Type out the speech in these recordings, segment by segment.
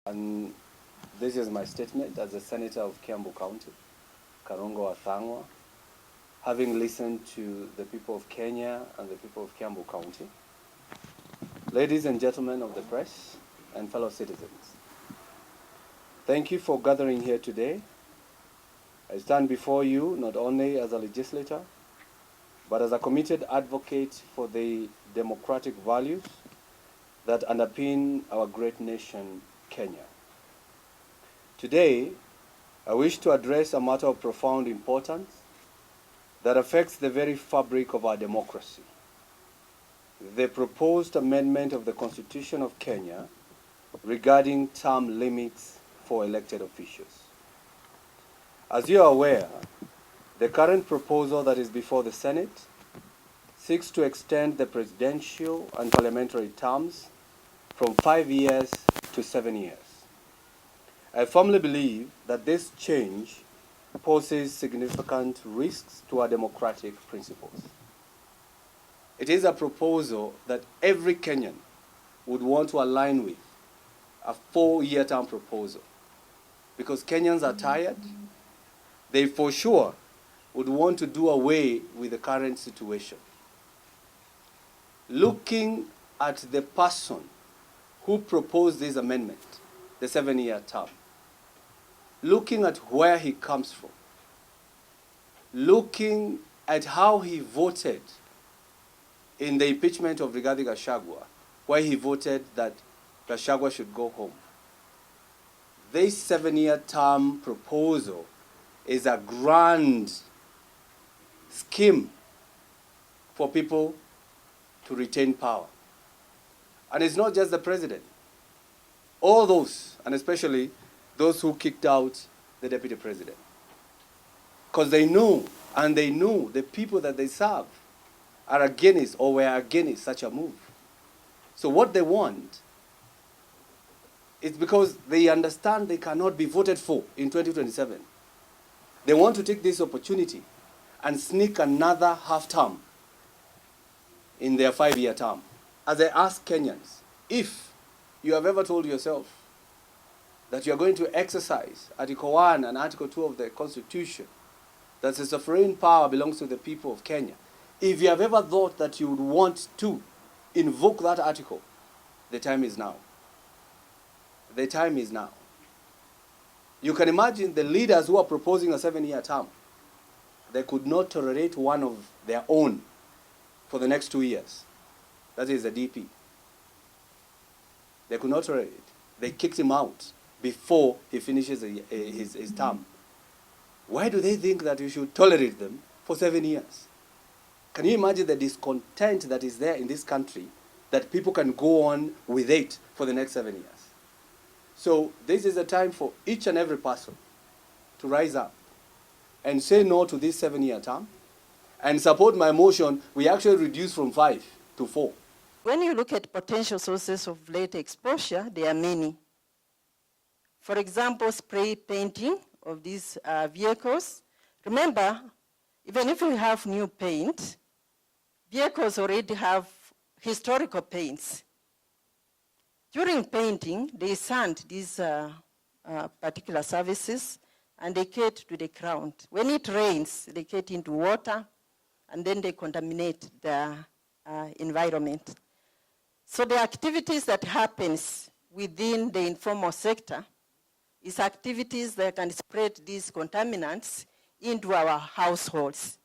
And this is my statement as a senator of Kiambu County, Karongo Athangwa, having listened to the people of Kenya and the people of Kiambu County. Ladies and gentlemen of the press and fellow citizens, thank you for gathering here today. I stand before you not only as a legislator, but as a committed advocate for the democratic values that underpin our great nation, Kenya. Today, I wish to address a matter of profound importance that affects the very fabric of our democracy: the proposed amendment of the Constitution of Kenya regarding term limits for elected officials. As you are aware, the current proposal that is before the Senate seeks to extend the presidential and parliamentary terms from 5 years to 7 years. I firmly believe that this change poses significant risks to our democratic principles. It is a proposal that every Kenyan would want to align with, a 4-year term proposal, because Kenyans are tired. They for sure would want to do away with the current situation. Looking at the person who proposed this amendment, the 7-year term, looking at where he comes from, looking at how he voted in the impeachment of Rigathi Gachagua, where he voted that Gachagua should go home. This 7-year term proposal is a grand scheme for people to retain power. And it's not just the president. All those, and especially those who kicked out the deputy president. Because they know, and they know the people that they serve are against or were against such a move. So what they want is, because they understand they cannot be voted for in 2027, they want to take this opportunity and sneak another half-term in their 5-year term. As I ask Kenyans, if you have ever told yourself that you are going to exercise Article 1 and Article 2 of the Constitution, that the sovereign power belongs to the people of Kenya, if you have ever thought that you would want to invoke that article, the time is now. The time is now. You can imagine the leaders who are proposing a 7-year term. They could not tolerate one of their own for the next 2 years. That is the DP. They could not tolerate it. They kicked him out before he finishes his term. Why do they think that you should tolerate them for 7 years? Can you imagine the discontent that is there in this country, that people can go on with it for the next 7 years? So this is a time for each and every person to rise up and say no to this 7-year term and support my motion. We actually reduce from 5 to 4. When you look at potential sources of lead exposure, there are many. For example, spray painting of these vehicles. Remember, even if we have new paint, vehicles already have historical paints. During painting, they sand these particular surfaces and they get to the ground. When it rains, they get into water and then they contaminate the environment. So the activities that happens within the informal sector is activities that can spread these contaminants into our households,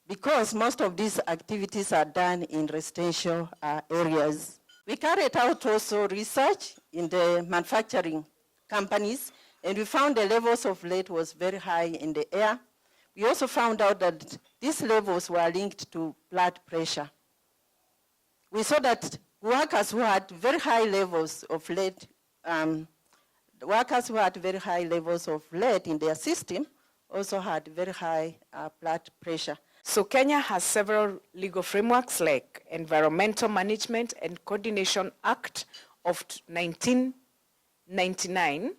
because most of these activities are done in residential areas. We carried out also research in the manufacturing companies, and we found the levels of lead was very high in the air. We also found out that these levels were linked to blood pressure. We saw that workers who had very high levels of lead, in their system also had very high blood pressure. So Kenya has several legal frameworks like Environmental Management and Coordination Act of 1999,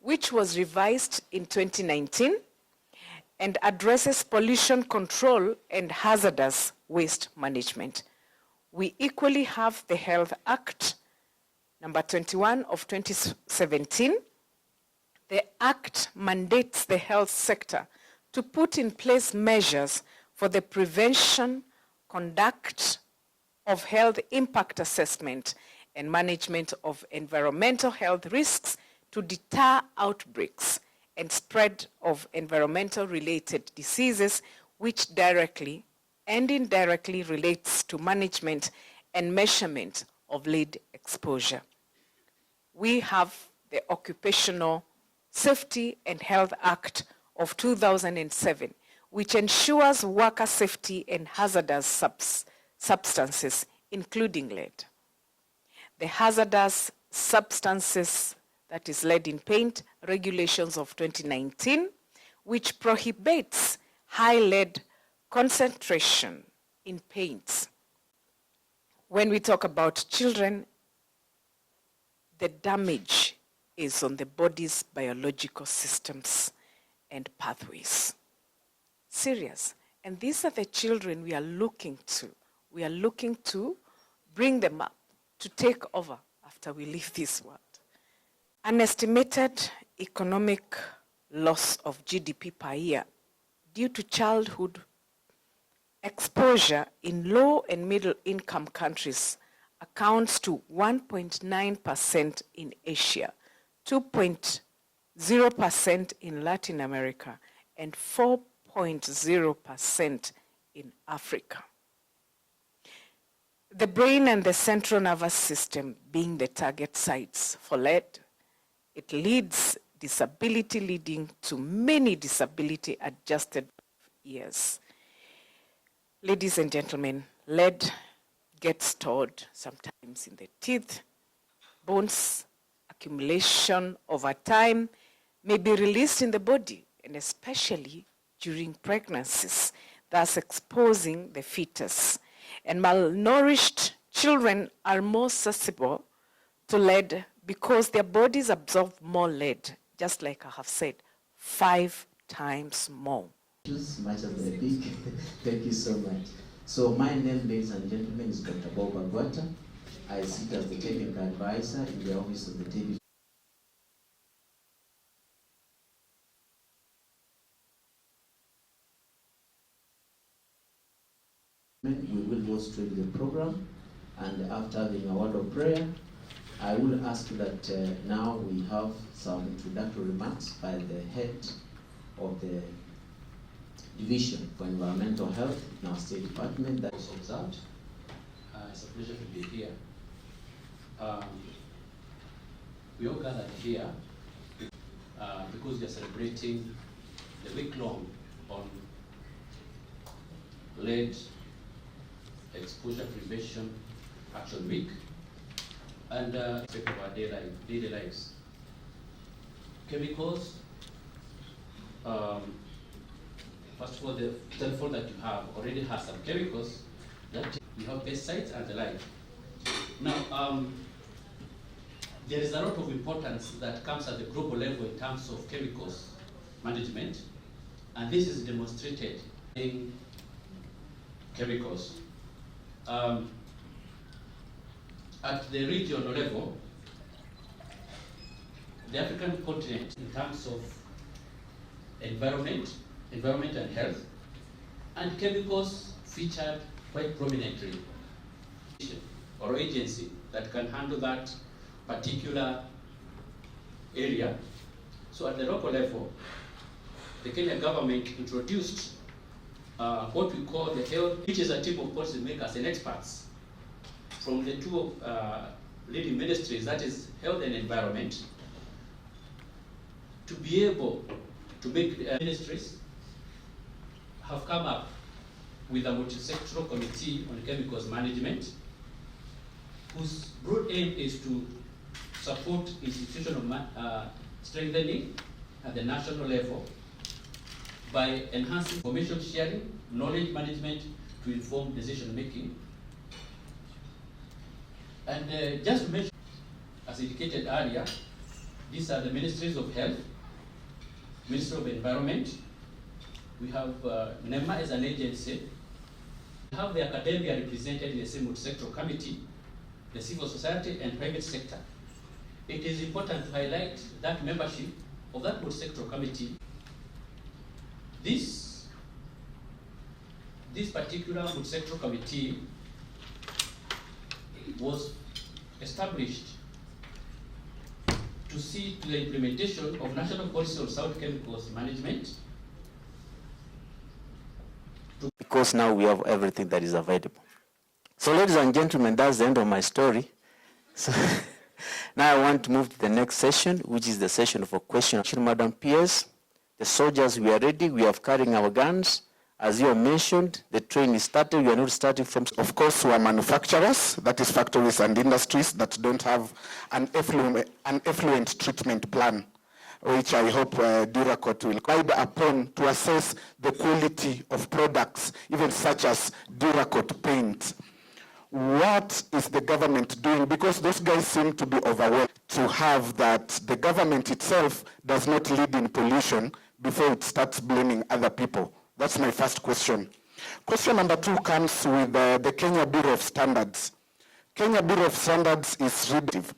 which was revised in 2019. and addresses pollution control and hazardous waste management. We equally have the Health Act, number 21 of 2017. The Act mandates the health sector to put in place measures for the prevention, conduct of health impact assessment, and management of environmental health risks to deter outbreaks and spread of environmental-related diseases, which directly and indirectly relates to management and measurement of lead exposure. We have the Occupational Safety and Health Act of 2007, which ensures worker safety and hazardous substances, including lead. The hazardous substances, that is lead in paint, regulations of 2019, which prohibits high lead concentration in paints. When we talk about children, the damage is on the body's biological systems and pathways. Serious. And these are the children we are looking to. We are looking to bring them up, to take over after we leave this world. An estimated economic loss of GDP per year due to childhood exposure in low and middle income countries accounts to 1.9% in Asia, 2.0% in Latin America, and 4.0% in Africa. The brain and the central nervous system being the target sites for lead, it leads disability, leading to many disability-adjusted years. Ladies and gentlemen, lead gets stored sometimes in the teeth, bones. Accumulation over time may be released in the body, and especially during pregnancies, thus exposing the fetus. And malnourished children are more susceptible to lead because their bodies absorb more lead, just like I have said, 5 times more. Much of the big. Thank you so much. So my name, ladies and gentlemen, is Dr. Bob Agwata. I sit as the technical advisor in the office of the TV. We will go straight to the program, and after the word of prayer, I will ask that now we have some introductory remarks by the head of the Division for Environmental Health in our State Department that was observed. It's a pleasure to be here. We all gathered here because we are celebrating the week-long on lead exposure prevention action week and effect of our daily lives. Chemicals, first of all, the telephone that you have already has some chemicals that you have pesticides and the like. Now, there is a lot of importance that comes at the global level in terms of chemicals management, and this is demonstrated in chemicals. At the regional level, the African continent, in terms of environment and health, and chemicals featured quite prominently, or agency that can handle that particular area. So at the local level, the Kenyan government introduced what we call the health, which is a team of policymakers and experts from the two leading ministries, that is health and environment, to be able to make ministries have come up with a multi-sectoral committee on chemicals management, whose broad aim is to support institutional strengthening at the national level by enhancing information sharing, knowledge management to inform decision making. And just to mention, as indicated earlier, these are the ministries of health, Ministry of Environment, We have NEMA as an agency. We have the academia represented in the same sectoral committee, the civil society and private sector. It is important to highlight that membership of that sectoral committee. This particular sectoral committee was established to see to the implementation of national policy on sound chemicals management. Because now we have everything that is available. So ladies and gentlemen, that's the end of my story. So now I want to move to the next session, which is the session for questions. Madam PS, the soldiers, we are ready. We are carrying our guns. As you mentioned, the train is started. We are not starting from... Of course, we are manufacturers, that is factories and industries that don't have an effluent treatment plan, which I hope Duracot will guide upon to assess the quality of products, even such as Duracot paint. What is the government doing? Because those guys seem to be overwhelmed to have that the government itself does not lead in pollution before it starts blaming other people. That's my first question. Question number 2 comes with the Kenya Bureau of Standards. Kenya Bureau of Standards is restrictive.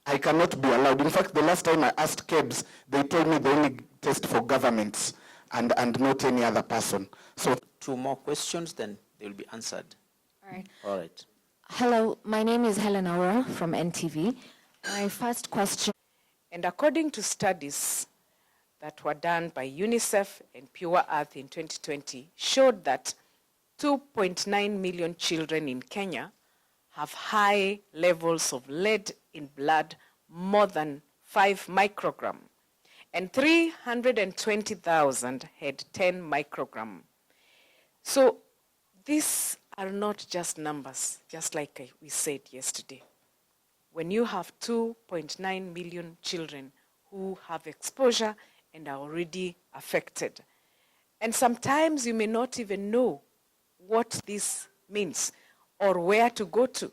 I cannot be allowed. In fact, the last time I asked KEBS, they told me they only test for governments and not any other person. So 2 more questions, then they will be answered. All right. All right. Hello, my name is Helen Aura from NTV. My first question. And according to studies that were done by UNICEF and Pure Earth in 2020, showed that 2.9 million children in Kenya have high levels of lead in blood, more than 5 microgram, and 320,000 had 10 microgram. So these are not just numbers, just like we said yesterday. When you have 2.9 million children who have exposure and are already affected, and sometimes you may not even know what this means or where to go to.